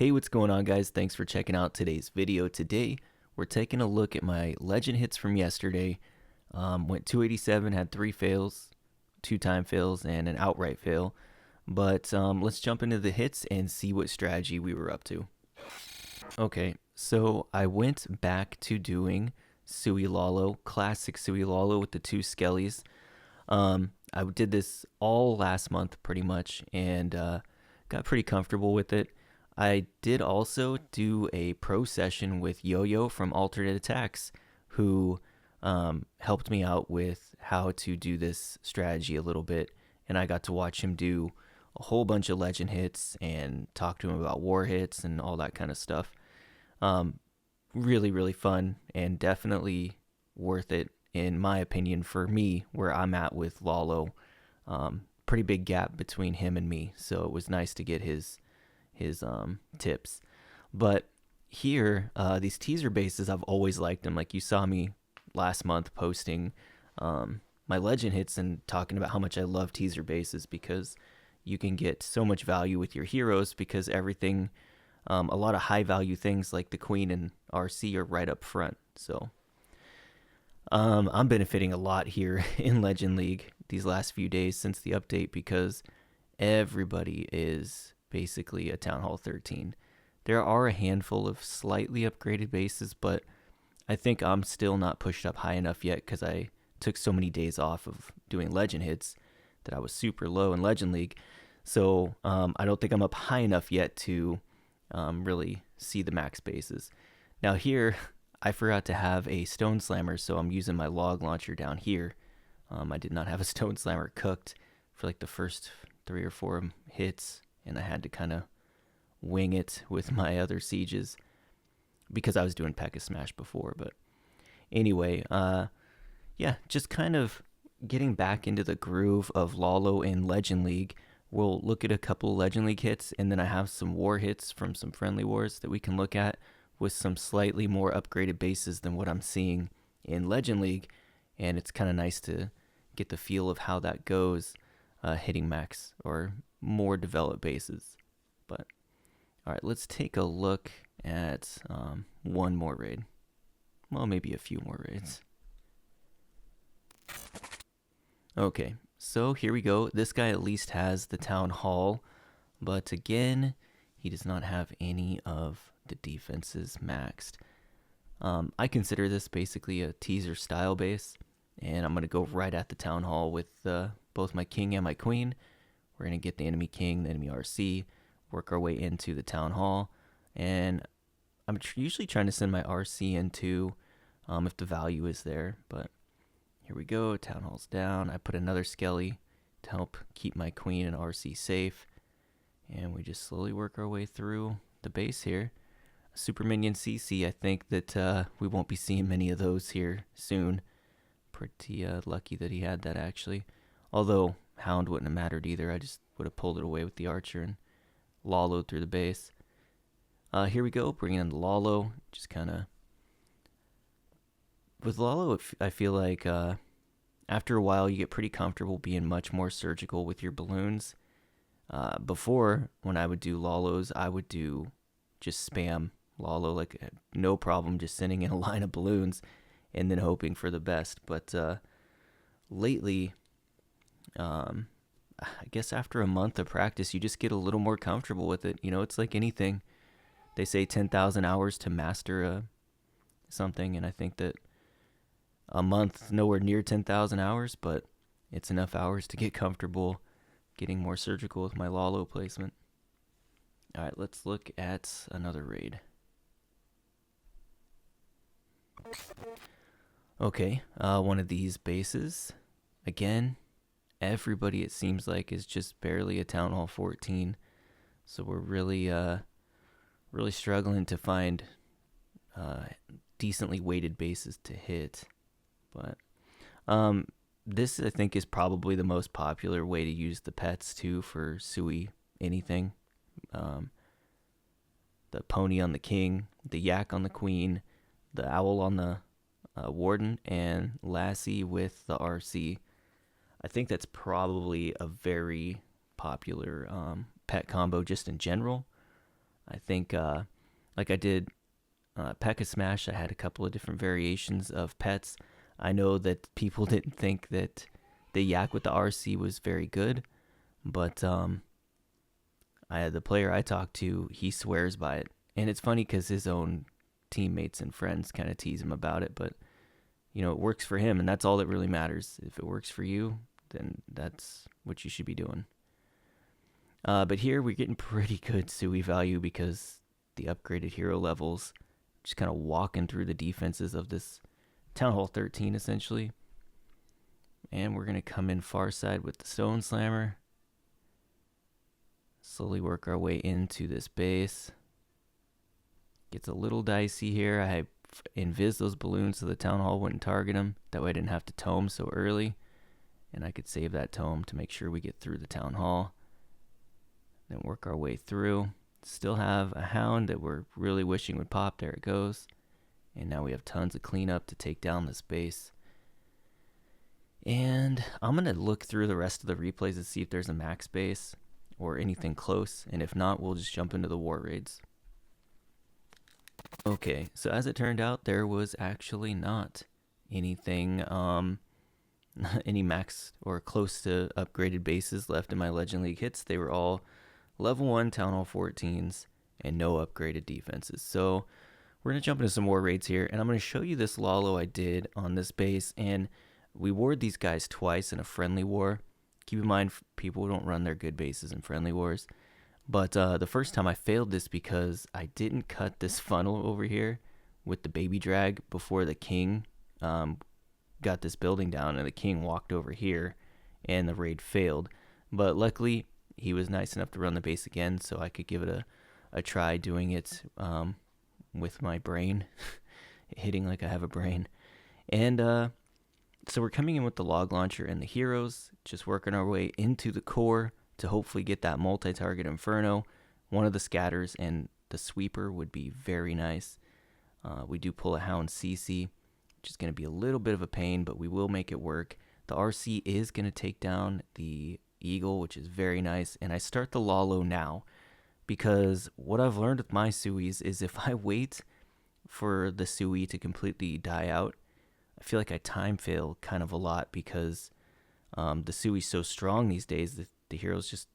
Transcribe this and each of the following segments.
Hey, what's going on, guys? Thanks for checking out today's video. Today, we're taking a look at my legend hits from yesterday. Went 287, had 3 fails, 2 time fails, and an outright fail. But let's jump into the hits and see what strategy we were up to. Okay, so I went back to doing Sui Lalo, classic Sui Lalo with the 2 skellies. I did this all last month pretty much, and got pretty comfortable with it. I did also do a pro session with Yo-Yo from Alternate Attacks, who helped me out with how to do this strategy a little bit, and I got to watch him do a whole bunch of legend hits and talk to him about war hits and all that kind of stuff. Really, really fun and definitely worth it, in my opinion, for me, where I'm at with Lalo. Pretty big gap between him and me, so it was nice to get his tips. But here, these teaser bases, I've always liked them. Like you saw me last month posting my legend hits and talking about how much I love teaser bases, because you can get so much value with your heroes, because everything, a lot of high value things like the Queen and RC are right up front. So I'm benefiting a lot here in Legend League these last few days since the update, because everybody is basically a Town Hall 13. There are a handful of slightly upgraded bases, but I think I'm still not pushed up high enough yet, because I took so many days off of doing legend hits that I was super low in Legend League. So I don't think I'm up high enough yet to really see the max bases. Now here, I forgot to have a Stone Slammer, so I'm using my log launcher down here. I did not have a Stone Slammer cooked for like the first 3 or 4 hits, and I had to kind of wing it with my other sieges because I was doing P.E.K.K.A Smash before. But anyway, yeah, just kind of getting back into the groove of Lalo in Legend League. We'll look at a couple Legend League hits, and then I have some war hits from some friendly wars that we can look at with some slightly more upgraded bases than what I'm seeing in Legend League. And it's kind of nice to get the feel of how that goes, hitting max or more developed bases. But all right, let's take a look at one more raid. Well, maybe a few more raids. Okay, so here we go. This guy at least has the Town Hall, but again, he does not have any of the defenses maxed. I consider this basically a teaser style base, and I'm going to go right at the Town Hall with both my King and my Queen. We're going to get the enemy King, the enemy RC, work our way into the Town Hall, and I'm usually trying to send my RC into if the value is there, but here we go. Town Hall's down. I put another Skelly to help keep my Queen and RC safe, and we just slowly work our way through the base here. Super Minion CC, I think that we won't be seeing many of those here soon. Pretty lucky that he had that, actually. Although Hound wouldn't have mattered either. I just would have pulled it away with the Archer and Lalo'd through the base. Here we go, bringing in Lalo. Just kind of... With Lalo, I feel like after a while you get pretty comfortable being much more surgical with your balloons. Before, when I would do Lalos, I would do just spam Lalo, like no problem, just sending in a line of balloons and then hoping for the best. But lately, I guess after a month of practice, you just get a little more comfortable with it. You know, it's like anything. They say 10,000 hours to master something, and I think that a month, nowhere near 10,000 hours, but it's enough hours to get comfortable getting more surgical with my Lalo placement. All right, let's look at another raid. Okay, one of these bases. Again, everybody, it seems like, is just barely a Town Hall 14. So we're really struggling to find decently weighted bases to hit. But this, I think, is probably the most popular way to use the pets too for Sui anything. The pony on the King, the yak on the Queen, the owl on the Warden, and Lassie with the RC. I think that's probably a very popular pet combo just in general. I think, like I did Pekka Smash, I had a couple of different variations of pets. I know that people didn't think that the yak with the RC was very good, but the player I talked to, he swears by it. And it's funny because his own teammates and friends kind of tease him about it, but it works for him, and that's all that really matters. If it works for you, then that's what you should be doing. But here we're getting pretty good Sui value because the upgraded hero levels, just kind of walking through the defenses of this Town Hall 13 essentially. And we're going to come in far side with the Stone Slammer. Slowly work our way into this base. Gets a little dicey here. I invis those balloons so the Town Hall wouldn't target them. That way I didn't have to tome so early. And I could save that tome to make sure we get through the Town Hall. Then work our way through. Still have a Hound that we're really wishing would pop. There it goes. And now we have tons of cleanup to take down this base. And I'm going to look through the rest of the replays to see if there's a max base or anything close. And if not, we'll just jump into the war raids. Okay, so as it turned out, there was actually not anything, any max or close to upgraded bases left in my Legend League hits. They were all level 1 Town Hall 14s and no upgraded defenses. So we're going to jump into some war raids here, and I'm going to show you this Lalo I did on this base. And we warred these guys twice in a friendly war. Keep in mind, people don't run their good bases in friendly wars. But the first time I failed this because I didn't cut this funnel over here with the baby drag before the king got this building down, and the king walked over here and the raid failed. But luckily, he was nice enough to run the base again, so I could give it a try doing it with my brain, hitting like I have a brain. And so we're coming in with the log launcher and the heroes, just working our way into the core to hopefully get that multi-target Inferno. One of the scatters and the sweeper would be very nice. We do pull a Hound CC, which is going to be a little bit of a pain, but we will make it work. The RC is going to take down the Eagle, which is very nice. And I start the Lalo now because what I've learned with my Suis is if I wait for the Sui to completely die out, I feel like I time fail kind of a lot because the Sui's so strong these days that the heroes just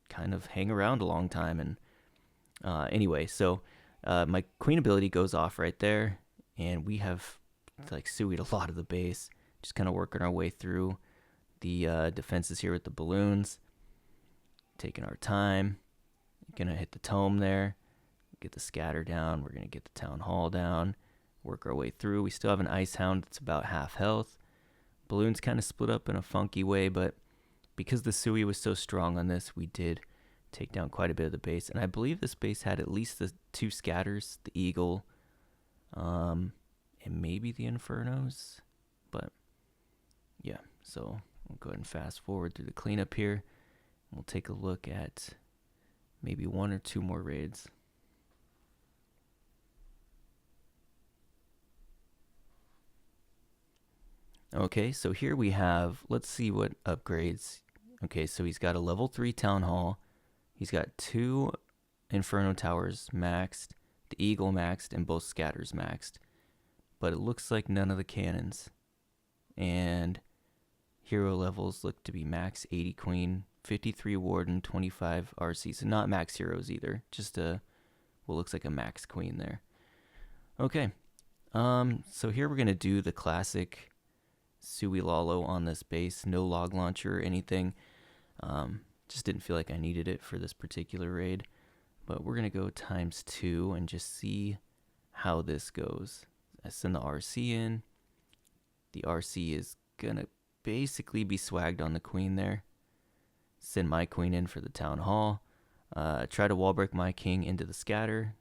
kind of hang around a long time. And anyway, so my queen ability goes off right there, and we have like Sui'd a lot of the base, just kind of working our way through the defenses here with the balloons, taking our time. Gonna hit the tome there, get the scatter down. We're gonna get the Town Hall down, work our way through. We still have an Ice Hound that's about half health. Balloons kind of split up in a funky way, but because the Sui was so strong on this, we did take down quite a bit of the base. And I believe this base had at least the 2 scatters, the Eagle, and maybe the Infernos. But yeah, so we'll go ahead and fast forward through the cleanup here. We'll take a look at maybe 1 or 2 more raids. Okay, so here we have, let's see what upgrades. Okay, so he's got a level 3 Town Hall. He's got 2 Inferno Towers maxed, the Eagle maxed, and both scatters maxed. But it looks like none of the cannons. And hero levels look to be max 80 Queen, 53 Warden, 25 RC. So not max heroes either, just what looks like a max Queen there. Okay, so here we're going to do the classic Sui Lalo on this base. No log launcher or anything. Just didn't feel like I needed it for this particular raid. But we're going to go ×2 and just see how this goes. I send the RC in. The RC is going to basically be swagged on the queen there. Send my queen in for the Town Hall. Try to wall break my king into the scatter.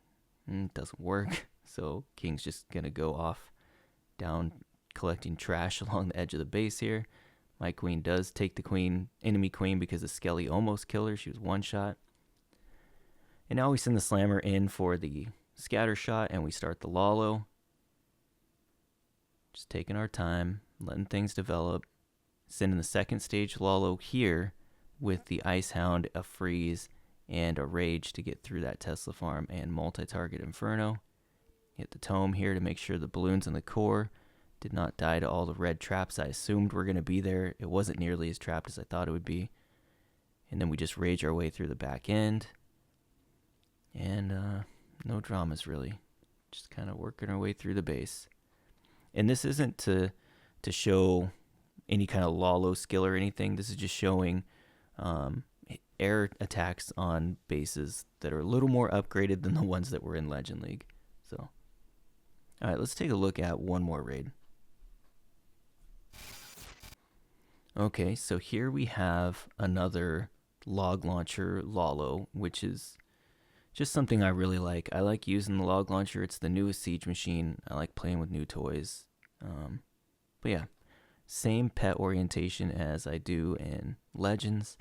Doesn't work. So king's just going to go off down collecting trash along the edge of the base here. My queen does take the enemy queen because the Skelly almost killed her. She was one shot. And now we send the slammer in for the scatter shot and we start the Lalo. Just taking our time, letting things develop. Sending the second stage Lalo here with the Ice Hound, a freeze, and a Rage to get through that Tesla farm and multi-target Inferno. Hit the Tome here to make sure the balloons in the core did not die to all the red traps I assumed were going to be there. It wasn't nearly as trapped as I thought it would be. And then we just Rage our way through the back end. And no dramas really. Just kind of working our way through the base. And this isn't to show any kind of Lalo skill or anything. This is just showing air attacks on bases that are a little more upgraded than the ones that were in Legend League. So, all right, let's take a look at one more raid. Okay, so here we have another log launcher Lalo, which is just something I really like. I like using the log launcher. It's the newest siege machine. I like playing with new toys. But yeah, same pet orientation as I do in Legends.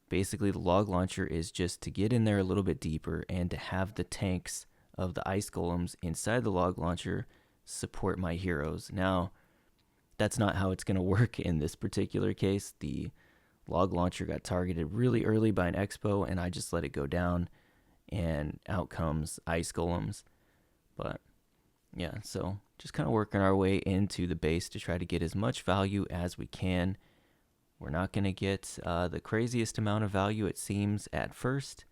Basically, the log launcher is just to get in there a little bit deeper and to have the tanks of the ice golems inside the log launcher support my heroes. Now, that's not how it's going to work in this particular case. The log launcher got targeted really early by an expo, and I just let it go down, and out comes ice golems. But yeah, so just kind of working our way into the base to try to get as much value as we can. We're not going to get the craziest amount of value, it seems, at first,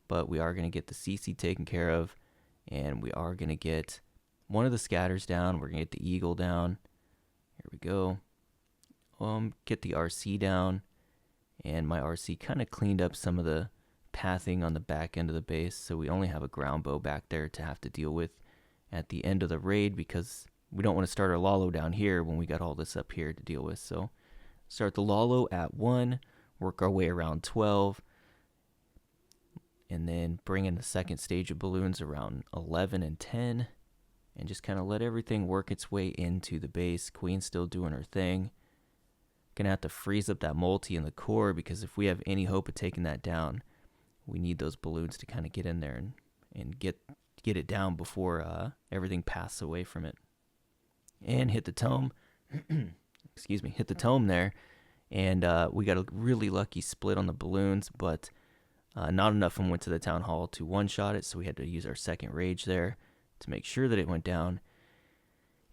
but we are going to get the CC taken care of, and we are going to get one of the scatters down. We're going to get the eagle down. Here we go. Get the RC down, and my RC kind of cleaned up some of the pathing on the back end of the base, so we only have a ground bow back there to have to deal with at the end of the raid, because we don't want to start our Lalo down here when we got all this up here to deal with. So start the Lalo at 1, work our way around 12, and then bring in the second stage of balloons around 11 and 10, and just kind of let everything work its way into the base. Queen's still doing her thing. Gonna have to freeze up that multi in the core, because if we have any hope of taking that down, we need those balloons to kind of get in there and get it down before everything passes away from it. And hit the Tome. Excuse me, hit the Tome there, and we got a really lucky split on the balloons, but not enough of them went to the Town Hall to one-shot it, so we had to use our second Rage there to make sure that it went down.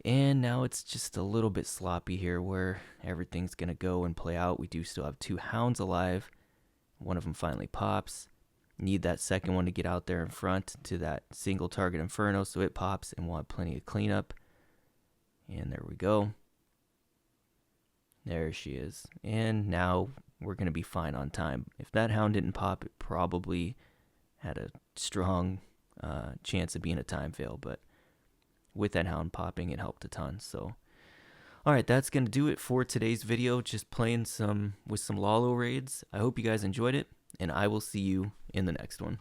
And now it's just a little bit sloppy here where everything's going to go and play out. We do still have 2 hounds alive. One of them finally pops. Need that second one to get out there in front to that single target Inferno, so it pops, and we'll have plenty of cleanup. And there we go. There she is. And now we're going to be fine on time. If that hound didn't pop, it probably had a strong chance of being a time fail, but with that hound popping, it helped a ton. So, all right, that's going to do it for today's video. Just playing with some Lalo raids. I hope you guys enjoyed it, and I will see you in the next one.